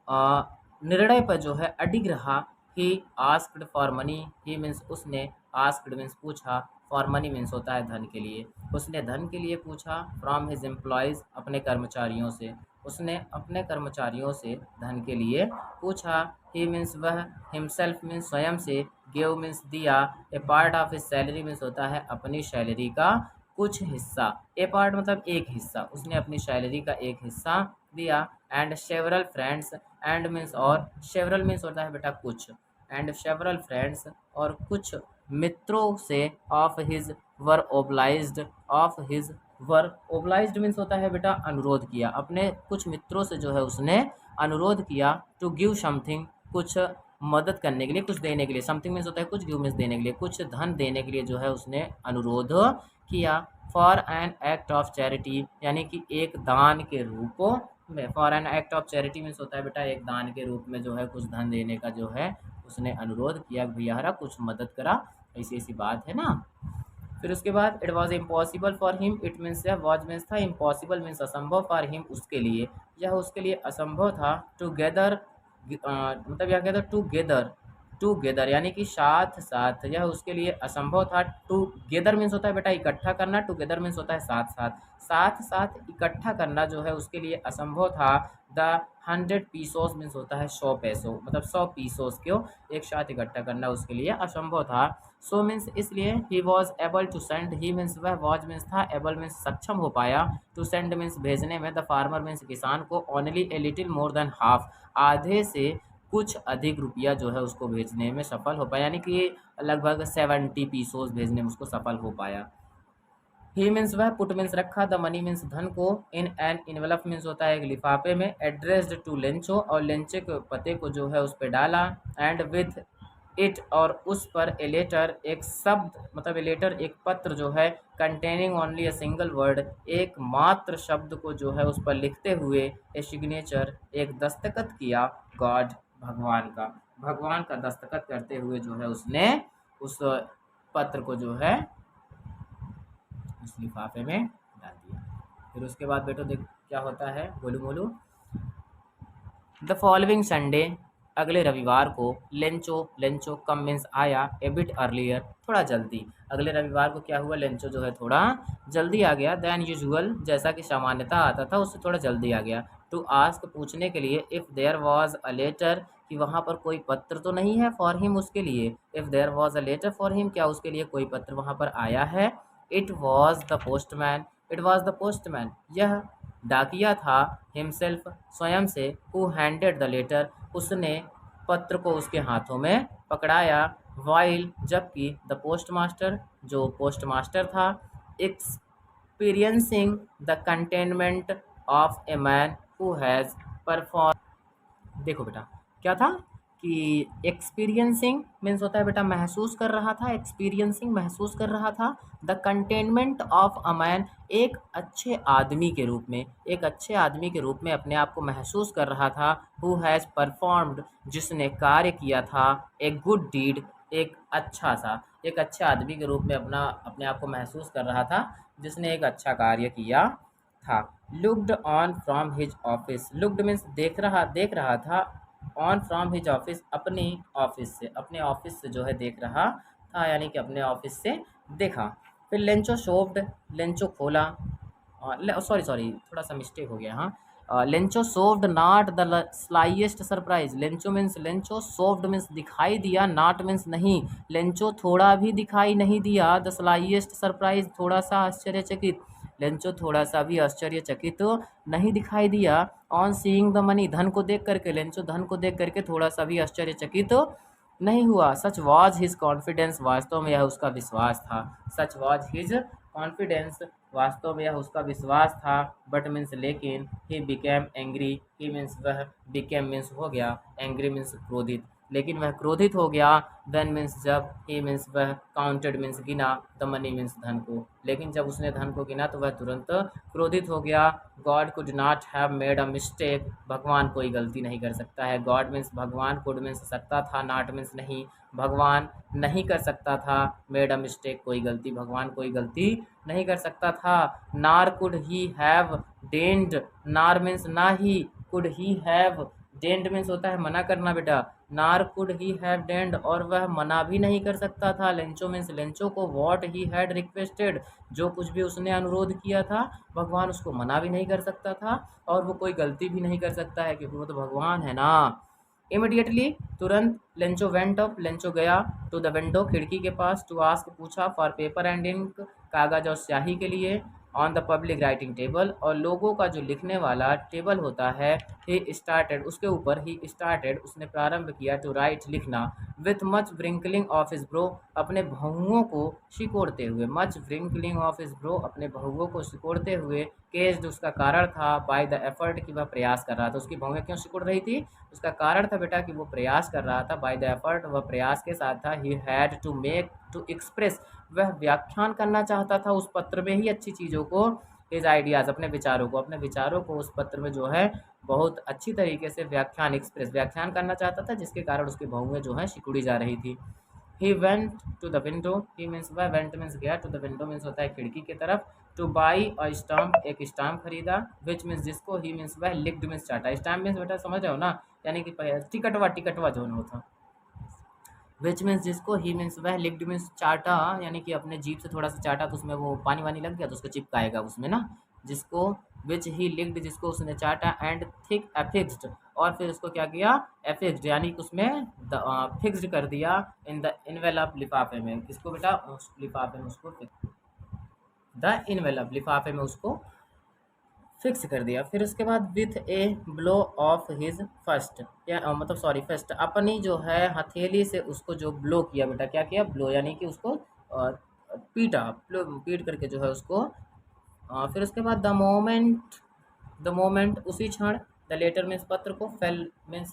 निर्णय पर जो है अडिग रहा। He asked for money, he means उसने, आस्क्ड मीन्स पूछा, फॉर मनी मीन्स होता है धन के लिए, उसने धन के लिए पूछा, फ्रॉम हिज एम्प्लॉयज़ अपने कर्मचारियों से, उसने अपने कर्मचारियों से धन के लिए पूछा। ही मीन्स वह, हिमसेल्फ मीन्स स्वयं से, गिव मीन्स दिया, a part of his salary means होता है अपनी सैलरी का कुछ हिस्सा, ए पार्ट मतलब एक हिस्सा, उसने अपनी सैलरी का एक हिस्सा दिया। And several friends, and means और, सेवरल मीन्स होता है बेटा कुछ, एंड सेवरल फ्रेंड्स और कुछ मित्रों से, of his were obliged, of his were obliged means होता है बेटा अनुरोध किया, अपने कुछ मित्रों से जो है उसने अनुरोध किया, टू गिव समथिंग कुछ मदद करने के लिए, कुछ देने के लिए, समथिंग मीन्स होता है कुछ, गिव मीन्स देने के लिए, कुछ धन देने के लिए जो है उसने अनुरोध किया। For an act of charity यानी कि एक दान के रूप में, for an act of charity means होता है बेटा एक दान के रूप में जो है कुछ धन देने का जो है उसने अनुरोध किया, भैया हरा कुछ मदद करा, ऐसी ऐसी बात है ना। फिर उसके बाद it was impossible for him, it means यह वॉज मीन्स था, इम्पॉसिबल मीन्स असंभव, फॉर हिम उसके लिए, यह उसके लिए असंभव था, टूगेदर मतलब यह कहता टूगेदर, टूगेदर यानी कि साथ साथ, यह उसके लिए असंभव था। टूगेदर मीन्स होता है बेटा इकट्ठा करना, टूगेदर मीन्स होता है साथ साथ, साथ साथ इकट्ठा करना जो है उसके लिए असंभव था। द 100 पीसोस मीन्स होता है 100 पैसों, मतलब 100 पीसोस को एक साथ इकट्ठा करना उसके लिए असंभव था। सो मीन्स इसलिए, he was able to send, he means वह, वॉज मीन्स था, एबल मीन्स सक्षम हो पाया, टू सेंड मीन्स भेजने में, द फार्मर मीन्स किसान को, only a little more than half आधे से कुछ अधिक रुपया जो है उसको भेजने में सफल हो पाया, यानी कि लगभग 70 पीसोस भेजने में उसको सफल हो पाया। ही मीन्स वह, पुट मीन्स रखा, द मनी मीन्स धन को, इन एन इनवलप मीन्स होता है एक लिफाफे में, एड्रेस्ड टू लेंचो और लेंचे के पते को जो है उस पर डाला, एंड विथ इट और उस पर, ए लेटर एक शब्द मतलब ए लेटर एक पत्र जो है, containing only a single word एक मात्र शब्द को जो है उस पर लिखते हुए, ए सिग्नेचर एक दस्तखत किया, गॉड भगवान का, भगवान का दस्तखत करते हुए जो है उसने उस पत्र को जो है उस लिफाफे में डाल दिया। फिर उसके बाद बेटो देख क्या होता है, बोलू बोलू। द फॉलोइंग संडे अगले रविवार को, लेंचो, लेंचो कम मीन्स आया, ए बिट अर्लियर थोड़ा जल्दी, अगले रविवार को क्या हुआ, लेंचो जो है थोड़ा जल्दी आ गया, देन यूजुअल जैसा कि सामान्यता आता था उससे थोड़ा जल्दी आ गया, टू आस्क पूछने के लिए, if there was a letter कि वहाँ पर कोई पत्र तो नहीं है, फॉर हिम उसके लिए, if there was a letter for him क्या उसके लिए कोई पत्र वहाँ पर आया है। It was the postman, it was the postman यह डाकिया था, हिमसेल्फ स्वयं से, हु हैंडेड द लेटर उसने पत्र को उसके हाथों में पकड़ाया, वाइल जबकि, द पोस्टमास्टर जो पोस्टमास्टर था, experiencing the containment of a man who has perform, देखो बेटा क्या था कि एक्सपीरियंसिंग मीन्स होता है बेटा महसूस कर रहा था, एक्सपीरियंसिंग महसूस कर रहा था, the containment of a man एक अच्छे आदमी के रूप में, एक अच्छे आदमी के रूप में अपने आप को महसूस कर रहा था, हु हैज़ परफॉर्म्ड जिसने कार्य किया था, ए गुड डीड एक अच्छा सा, एक अच्छे आदमी के रूप में अपने आप को महसूस कर रहा था जिसने एक अच्छा कार्य किया था। Looked on from his office, looked means देख रहा था, ऑन फ्रॉम हिज ऑफिस अपने ऑफिस से, अपने ऑफिस से जो है देख रहा था, यानी कि अपने ऑफिस से देखा। फिर लेंचो शोव्ड, लेंचो खोला, सॉरी सॉरी थोड़ा सा मिस्टेक हो गया, हाँ, Lencho showed not the slightest surprise, Lencho means Lencho, showed means दिखाई दिया, नॉट मीन्स नहीं, लेंचो थोड़ा भी दिखाई नहीं दिया, द स्लाइएस्ट सरप्राइज थोड़ा सा आश्चर्यचकित, लेंचो थोड़ा सा भी आश्चर्यचकित तो नहीं दिखाई दिया, ऑन सीइंग द मनी धन को देख करके, लेंचो धन को देख करके थोड़ा सा भी आश्चर्यचकित तो नहीं हुआ, सच वॉज हिज कॉन्फिडेंस वास्तव में यह उसका विश्वास था, सच वॉज हिज कॉन्फिडेंस वास्तव में यह उसका विश्वास था, बट मीन्स लेकिन, he became angry, he means वह, बिकेम मीन्स हो गया, एंग्री मीन्स क्रोधित, लेकिन वह क्रोधित हो गया, देन मीन्स जब, ही मीन्स वह, काउंटेड मीन्स गिना, द मनी मीन्स धन को, लेकिन जब उसने धन को गिना तो वह तुरंत क्रोधित हो गया। God could not have made a mistake, भगवान कोई गलती नहीं कर सकता है, गॉड मीन्स भगवान, कुड मीन्स सकता था, नॉट मीन्स नहीं, भगवान नहीं कर सकता था, मेड अ मिस्टेक कोई गलती, भगवान कोई गलती नहीं कर सकता था, नार could he have डेन्ड, nor means ना ही, could he have denied means होता है मना करना बेटा, नार कुड ही हैव डेंड, और वह मना भी नहीं कर सकता था। लेंचो मीन्स लेंचो को, वॉट ही हैड रिक्वेस्टेड, जो कुछ भी उसने अनुरोध किया था भगवान उसको मना भी नहीं कर सकता था, और वो कोई गलती भी नहीं कर सकता है क्योंकि वो तो भगवान है ना। इमिडिएटली तुरंत लेंचो वेंट अप, लेंचो गया टू द विंडो, खिड़की के पास, टू आस्क पूछा, फॉर पेपर एंड इंक, कागज और स्याही के लिए, on the public writing table, और लोगों का जो लिखने वाला टेबल होता है, ही स्टार्टेड, उसके ऊपर ही स्टार्टेड, उसने प्रारंभ किया, टू राइट लिखना, with much wrinkling of his brow, अपने भौंहों को सिकोड़ते हुए, much wrinkling of his brow, अपने भौंहों को सिकोड़ते हुए, केज्ड उसका कारण था, बाय द एफर्ट कि वह प्रयास कर रहा था। उसकी भौहें क्यों सिकुड़ रही थी? उसका कारण था बेटा कि वो प्रयास कर रहा था, बाय द एफर्ट, वह प्रयास के साथ था, he had to make, to express, वह व्याख्यान करना चाहता था उस पत्र में ही अच्छी चीज़ों को, हिज आइडियाज़, अपने विचारों को उस पत्र में जो है बहुत अच्छी तरीके से व्याख्यान, एक्सप्रेस, व्याख्यान करना चाहता था, जिसके कारण उसकी भौहें जो हैं सिकुड़ी जा रही थी। He went to the window, he means वह, वेंट मीन्स गया, टू द विंडो मीन्स होता है खिड़की की तरफ, टू बाई अ स्टाम्प, एक स्टाम्प खरीदा, विच मीन्स जिसको, ही मीन्स वह, लिक्ड मीन्स चाटा, स्टाम्प मीन्स बेटा समझ रहे हो ना, यानी कि टिकटवा जो था, विच मीन्स जिसको, ही मीन्स वह, लिक्ड मीन्स चाटा, यानी कि अपने जीभ से थोड़ा सा चाटा तो उसमें वो पानी वानी लग गया तो उसको चिपकाएगा उसमें ना, जिसको, विच ही लिक्ड, जिसको उसने चाटा, एंड थिक एफिक्स्ड, और फिर उसको क्या किया, एफिक्स्ड, यानी कि उसमें फिक्स्ड कर दिया, इन द इनवेलप, लिफाफे में, किसको बेटा, उस लिफाफे में उसको, द इनवेलप, लिफाफे में उसको फिक्स कर दिया। फिर उसके बाद with a blow of his first, या मतलब सॉरी फर्स्ट, अपनी जो है हथेली से उसको जो ब्लो किया बेटा, क्या किया, ब्लो, यानी कि उसको पीटा, पीट करके जो है उसको, फिर उसके बाद द मोमेंट, उसी क्षण, द लेटर मीन्स पत्र को, fell means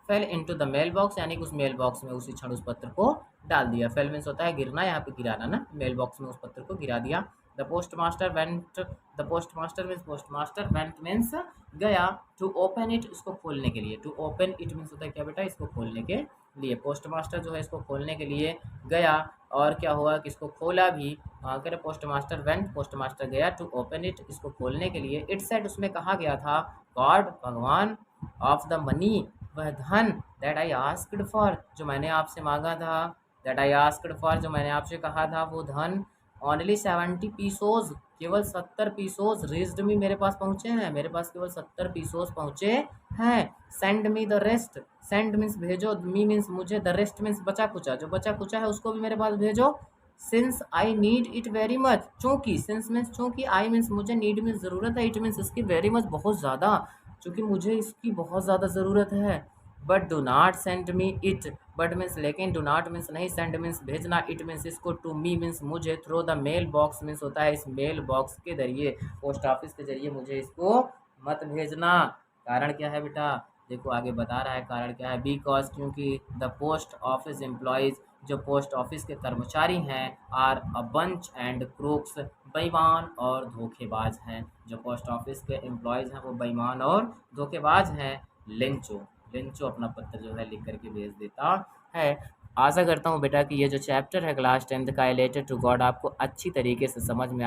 fell into the mail box, यानी कि उस मेल बॉक्स में उसी क्षण उस पत्र को डाल दिया। फेल मीन्स होता है गिरना, यहाँ पे गिराना ना, मेल बॉक्स में उस पत्र को गिरा दिया। The post master went, the post master means post master, went means गया, टू ओपन इट, इसको खोलने के लिए, टू ओपन इट मीन्स होता है क्या बेटा, इसको खोलने के लिए, पोस्ट मास्टर जो है इसको खोलने के लिए गया, और क्या हुआ कि इसको खोला भी, कह रहे post master went, post master गया, टू ओपन इट, इसको खोलने के लिए, इट सेड, उसमें कहा गया था, गॉड, भगवान, ऑफ द मनी, वह धन, दैट आई आस्क्ड फॉर, जो मैंने आपसे मांगा था, दैट आई आस्क्ड फॉर, जो मैंने आपसे कहा था, वो धन, ओनली 70 पीसोज, केवल 70 पीसोज, रीच्ड मी, मेरे पास पहुँचे हैं, मेरे पास केवल 70 पीसोज पहुँचे हैं, send me the rest, send means भेजो, मी मीन्स मुझे, द रेस्ट मीन्स बचा कुचा, जो बचा कुचा है उसको भी मेरे पास भेजो, since I need it very much, चूँकि, सिंस मीन्स चूँकि, आई मीन्स मुझे, नीड मीन्स ज़रूरत है, इट मीन्स इसकी, वेरी मच बहुत ज़्यादा, चूँकि मुझे इसकी बहुत ज़्यादा ज़रूरत है, but do not send me it, but means लेकिन, डू नॉट मीन्स नहीं, सेंड मीन्स भेजना, इट मीन्स इसको, टू मी मीन्स मुझे, thro the mail box means होता है इस मेल बॉक्स के जरिए, पोस्ट ऑफिस के जरिए मुझे इसको मत भेजना। कारण क्या है बेटा, देखो आगे बता रहा है कारण क्या है, बिकॉज, क्योंकि द पोस्ट ऑफिस एम्प्लॉयज़, जो पोस्ट ऑफिस के कर्मचारी हैं, are a bunch and crooks, बेईमान और धोखेबाज हैं, जो पोस्ट ऑफिस के एम्प्लॉयज़ हैं वो बेईमान और धोखेबाज हैं। लेंचो, लेंचो अपना पत्र जो है लिख करके भेज देता है। आशा करता हूँ बेटा कि ये जो चैप्टर है क्लास 10th का, रिलेटेड टू गॉड, आपको अच्छी तरीके से समझ में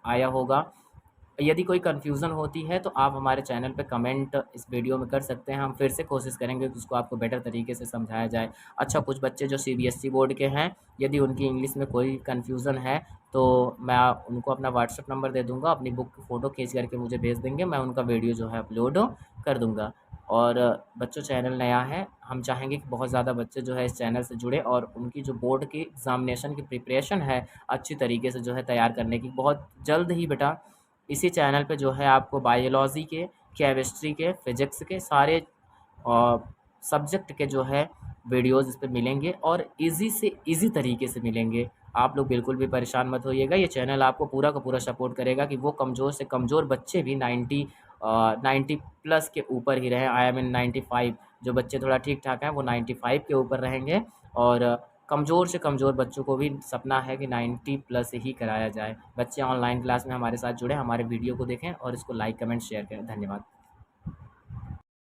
आया होगा। यदि कोई कन्फ्यूज़न होती है तो आप हमारे चैनल पे कमेंट इस वीडियो में कर सकते हैं, हम फिर से कोशिश करेंगे कि उसको आपको बेटर तरीके से समझाया जाए। अच्छा, कुछ बच्चे जो CBSE बोर्ड के हैं, यदि उनकी इंग्लिश में कोई कन्फ्यूज़न है तो मैं उनको अपना व्हाट्सएप नंबर दे दूँगा, अपनी बुक की फ़ोटो खींच करके मुझे भेज देंगे, मैं उनका वीडियो जो है अपलोड कर दूँगा। और बच्चों, चैनल नया है, हम चाहेंगे कि बहुत ज़्यादा बच्चे जो है इस चैनल से जुड़े और उनकी जो बोर्ड की एग्ज़ामिनेशन की प्रिपरेशन है अच्छी तरीके से जो है तैयार करने की। बहुत जल्द ही बेटा इसी चैनल पे जो है आपको बायोलॉजी के, केमिस्ट्री के, फिज़िक्स के सारे सब्जेक्ट के जो है वीडियोज़ इस पे मिलेंगे और ईज़ी से ईज़ी तरीके से मिलेंगे। आप लोग बिल्कुल भी परेशान मत होइएगा, ये चैनल आपको पूरा का पूरा सपोर्ट करेगा कि वो कमज़ोर से कमज़ोर बच्चे भी 90 प्लस के ऊपर ही रहें। आई मीन 95, जो बच्चे थोड़ा ठीक-ठाक हैं वो 95 के ऊपर रहेंगे, और कमज़ोर से कमज़ोर बच्चों को भी सपना है कि 90 प्लस ही कराया जाए। बच्चे ऑनलाइन क्लास में हमारे साथ जुड़ें, हमारे वीडियो को देखें और इसको लाइक, कमेंट, शेयर करें। धन्यवाद।